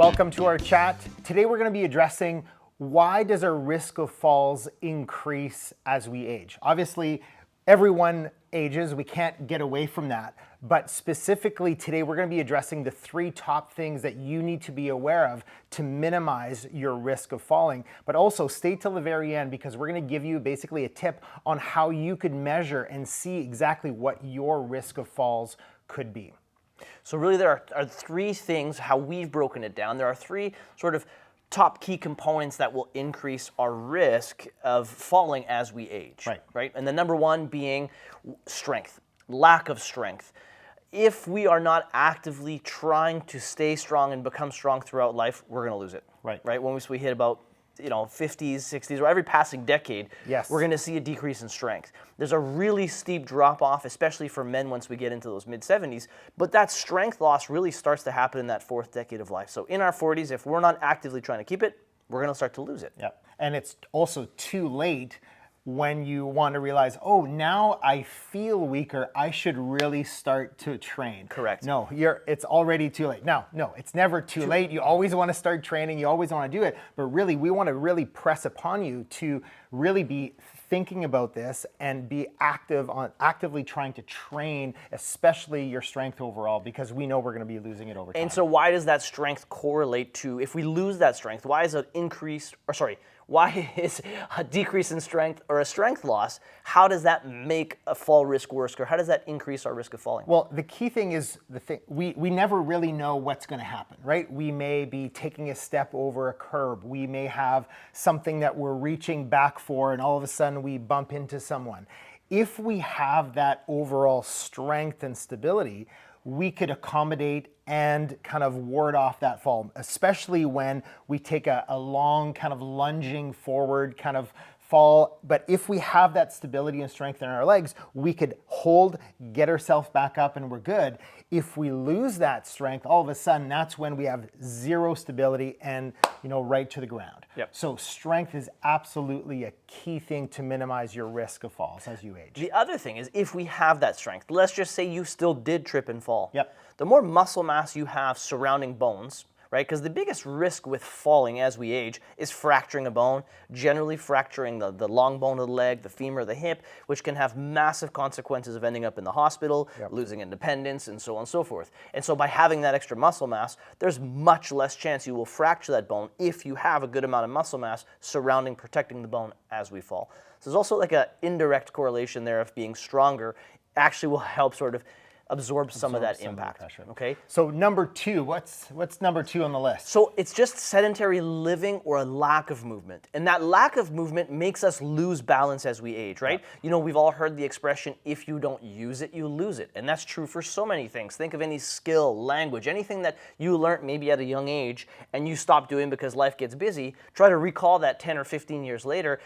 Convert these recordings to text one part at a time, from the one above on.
Welcome to our chat. Today we're going to be addressing why does our risk of falls increase as we age? Obviously, everyone ages. We can't get away from that. But specifically today, we're going to be addressing the 3 top things that you need to be aware of to minimize your risk of falling. But also stay till the very end because we're going to give you basically a tip on how you could measure and see exactly what your risk of falls could be. So really there are 3 things, how we've broken it down. There are 3 sort of top key components that will increase our risk of falling as we age. Right? And the number 1 being strength, lack of strength. If we are not actively trying to stay strong and become strong throughout life, we're going to lose it. Right? When we hit about 50s, 60s, or every passing decade, we're going to see a decrease in strength. There's a really steep drop off, especially for men once we get into those mid 70s, but that strength loss really starts to happen in that 4th decade of life. So in our 40s, if we're not actively trying to keep it, we're going to start to lose it. And it's also too late when you want to realize, oh, now I feel weaker, I should really start to train. Correct. No, it's already too late. No, it's never too late. You always want to start training, you always want to do it, but really we want to really press upon you to really be thinking about this and be actively trying to train, especially your strength overall, because we know we're going to be losing it over time. And so why does that strength correlate to, if we lose that strength, why is a decrease in strength or a strength loss, how does that make a fall risk worse, or how does that increase our risk of falling? Well, the key thing is we never really know what's going to happen, right? We may be taking a step over a curb. We may have something that we're reaching back for, and all of a sudden we bump into someone. If we have that overall strength and stability, we could accommodate and kind of ward off that fall, especially when we take a long kind of lunging forward kind of fall. But if we have that stability and strength in our legs, we could hold, get ourselves back up, and we're good. If we lose that strength, all of a sudden, that's when we have zero stability and, right to the ground. So strength is absolutely a key thing to minimize your risk of falls as you age. The other thing is, if we have that strength, let's just say you still did trip and fall. The more muscle mass you have surrounding bones, right? Because the biggest risk with falling as we age is fracturing a bone, generally fracturing the long bone of the leg, the femur, the hip, which can have massive consequences of ending up in the hospital, losing independence, and so on and so forth. And so by having that extra muscle mass, there's much less chance you will fracture that bone if you have a good amount of muscle mass surrounding, protecting the bone as we fall. So there's also like an indirect correlation there of being stronger actually will help sort of absorb some of that impact. Okay. So number 2, what's number 2 on the list? So it's just sedentary living or a lack of movement. And that lack of movement makes us lose balance as we age, right? We've all heard the expression, if you don't use it, you lose it. And that's true for so many things. Think of any skill, language, anything that you learned maybe at a young age and you stop doing because life gets busy. Try to recall that 10 or 15 years later.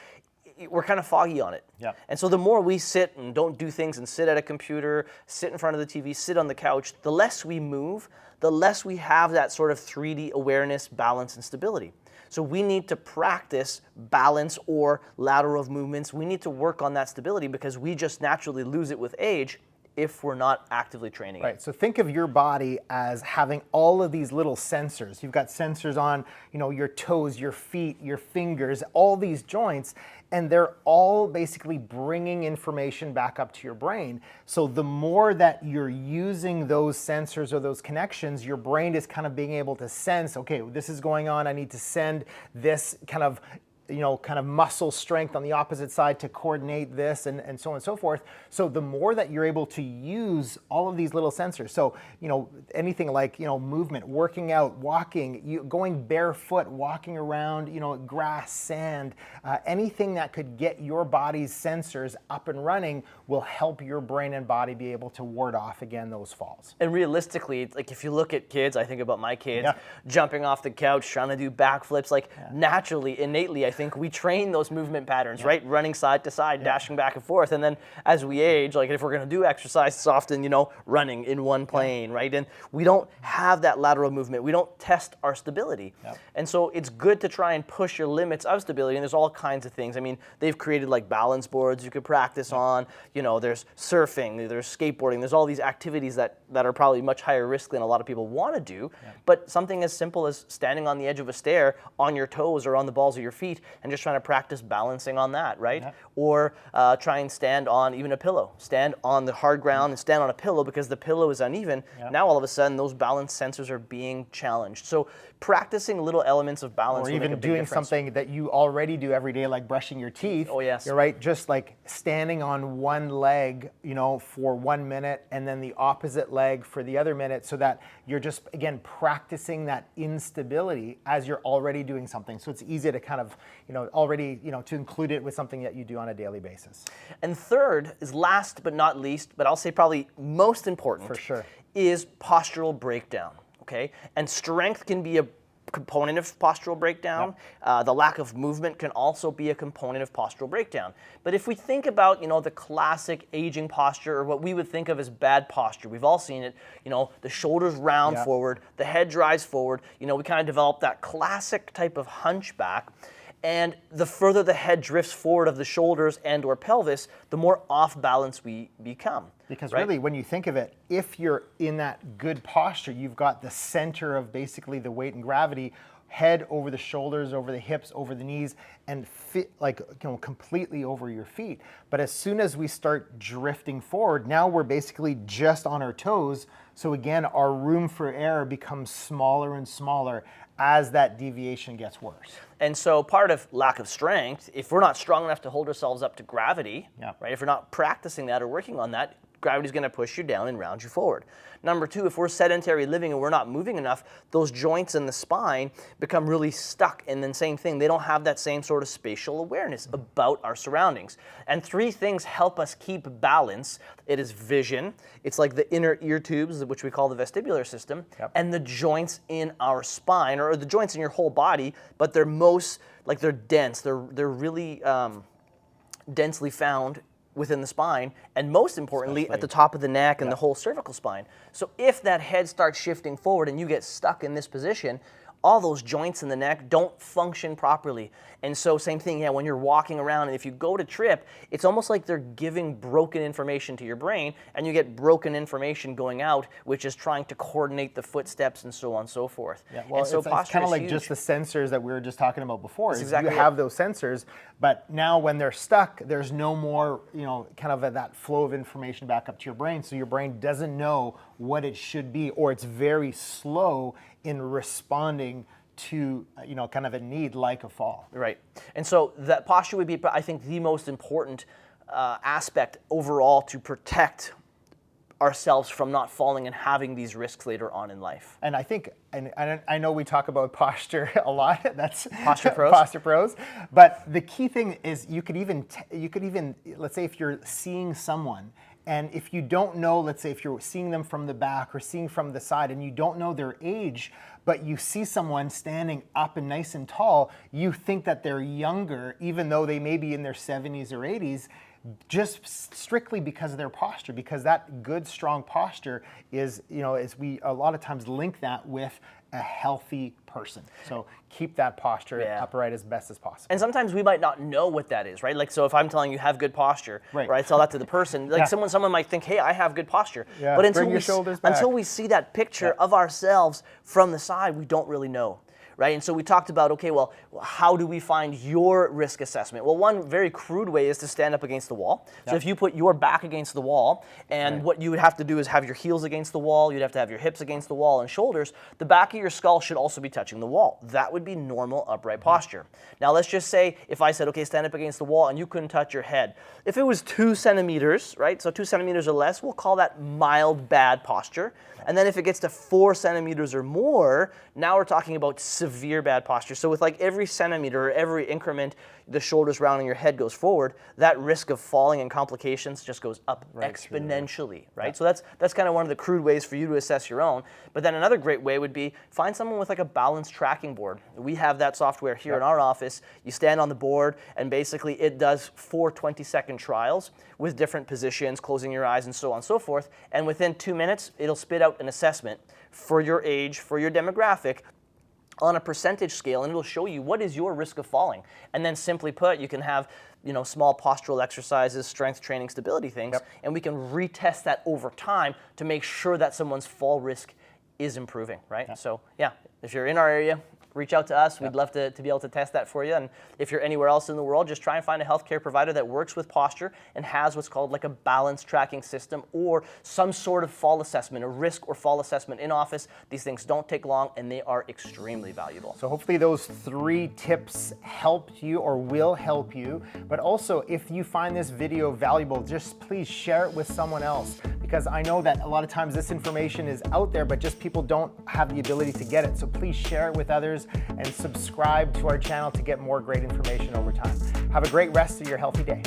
We're kind of foggy on it. And so the more we sit and don't do things and sit at a computer, sit in front of the TV, sit on the couch, the less we move, the less we have that sort of 3D awareness, balance, and stability. So we need to practice balance or lateral movements. We need to work on that stability because we just naturally lose it with age if we're not actively training it. So think of your body as having all of these little sensors. You've got sensors on, your toes, your feet, your fingers, all these joints, and they're all basically bringing information back up to your brain. So the more that you're using those sensors or those connections, your brain is kind of being able to sense, okay, this is going on, I need to send this kind of muscle strength on the opposite side to coordinate this and so on and so forth. So the more that you're able to use all of these little sensors, so, anything like, movement, working out, walking, going barefoot, walking around, grass, sand, anything that could get your body's sensors up and running will help your brain and body be able to ward off again those falls. And realistically, like if you look at kids, I think about my kids jumping off the couch, trying to do backflips, naturally, innately, I think we train those movement patterns, right? Running side to side, dashing back and forth. And then as we age, like if we're going to do exercise, it's often, running in one plane, right? And we don't have that lateral movement. We don't test our stability. And so it's good to try and push your limits of stability. And there's all kinds of things. I mean, they've created like balance boards you could practice on. There's surfing, there's skateboarding, there's all these activities that are probably much higher risk than a lot of people want to do. But something as simple as standing on the edge of a stair on your toes or on the balls of your feet and just trying to practice balancing on that, right? Or try and stand on even a pillow. Stand on the hard ground and stand on a pillow because the pillow is uneven. Now all of a sudden those balance sensors are being challenged. So practicing little elements of balance or will make even a big doing difference. something that you already do every day, like brushing your teeth. Oh, yes. You're right. Just like standing on one leg, for 1 minute, and then the opposite leg for the other minute, so that you're just, again, practicing that instability as you're already doing something. So it's easy to kind of, already, to include it with something that you do on a daily basis. And third is last but not least, but I'll say probably most important, For sure, is postural breakdown. Okay, and strength can be a component of postural breakdown. The lack of movement can also be a component of postural breakdown. But if we think about, the classic aging posture, or what we would think of as bad posture, we've all seen it. The shoulders round forward, the head drives forward. We kind of develop that classic type of hunchback. And the further the head drifts forward of the shoulders and or pelvis, the more off balance we become. Because right? really, when you think of it, if you're in that good posture, you've got the center of basically the weight and gravity, head over the shoulders, over the hips, over the knees, and completely over your feet. But as soon as we start drifting forward, now we're basically just on our toes. So again, our room for error becomes smaller and smaller as that deviation gets worse. And so part of lack of strength, if we're not strong enough to hold ourselves up to gravity, right? If we're not practicing that or working on that, gravity's going to push you down and round you forward. Number two, if we're sedentary living and we're not moving enough, those joints in the spine become really stuck. And then same thing, they don't have that same sort of spatial awareness about our surroundings. And three things help us keep balance. It is vision. It's like the inner ear tubes, which we call the vestibular system, and the joints in our spine, or the joints in your whole body, but they're they're dense. They're really densely found within the spine, and most importantly, at the top of the neck and the whole cervical spine. So if that head starts shifting forward and you get stuck in this position, all those joints in the neck don't function properly. And so same thing, when you're walking around and if you go to trip, it's almost like they're giving broken information to your brain, and you get broken information going out, which is trying to coordinate the footsteps and so on and so forth. Well, and so it's posture kind of is like huge. just the sensors that we were just talking about before. That's Is exactly you it. have those sensors, but now when they're stuck, there's no more, kind of that flow of information back up to your brain. So your brain doesn't know what it should be, or it's very slow in responding to kind of a need like a fall. Right. And so that posture would be, I think, the most important aspect overall to protect ourselves from not falling and having these risks later on in life. And I think, and I know we talk about posture a lot. That's Posture pros. Posture pros. But the key thing is you could even, let's say if you're seeing someone, and if you don't know, let's say if you're seeing them from the back or seeing from the side and you don't know their age, but you see someone standing up and nice and tall, you think that they're younger, even though they may be in their 70s or 80s, just strictly because of their posture, because that good, strong posture is, is we a lot of times link that with a healthy person. So keep that posture upright as best as possible. And sometimes we might not know what that is, right? Like, so if I'm telling you have good posture, right? I tell that to the person. Like someone might think, hey, I have good posture. But Bring your shoulders back. Until we see that picture of ourselves from the side, we don't really know. Right? And so we talked about, okay, well, how do we find your risk assessment? Well, one very crude way is to stand up against the wall. So if you put your back against the wall, and what you would have to do is have your heels against the wall, you'd have to have your hips against the wall and shoulders, the back of your skull should also be touching the wall. That would be normal upright posture. Now let's just say if I said, okay, stand up against the wall and you couldn't touch your head. If it was 2 centimeters, right, so 2 centimeters or less, we'll call that mild bad posture. And then if it gets to 4 centimeters or more, now we're talking about severe bad posture. So with like every centimeter or every increment the shoulders round and your head goes forward, that risk of falling and complications just goes up exponentially, right? Yeah. So that's kind of one of the crude ways for you to assess your own. But then another great way would be find someone with like a balance tracking board. We have that software here in our office. You stand on the board and basically it does 4 20-second trials with different positions, closing your eyes and so on and so forth. And within 2 minutes, it'll spit out an assessment for your age, for your demographic, on a percentage scale, and it'll show you what is your risk of falling. And then simply put, you can have small postural exercises, strength training, stability things, and we can retest that over time to make sure that someone's fall risk is improving, right? So yeah, if you're in our area, reach out to us. We'd love to be able to test that for you. And if you're anywhere else in the world, just try and find a healthcare provider that works with posture and has what's called like a balance tracking system or some sort of fall assessment, a risk or fall assessment in office. These things don't take long and they are extremely valuable. So hopefully those 3 tips helped you or will help you. But also, if you find this video valuable, just please share it with someone else, because I know that a lot of times this information is out there, but just people don't have the ability to get it. So please share it with others and subscribe to our channel to get more great information over time. Have a great rest of your healthy day.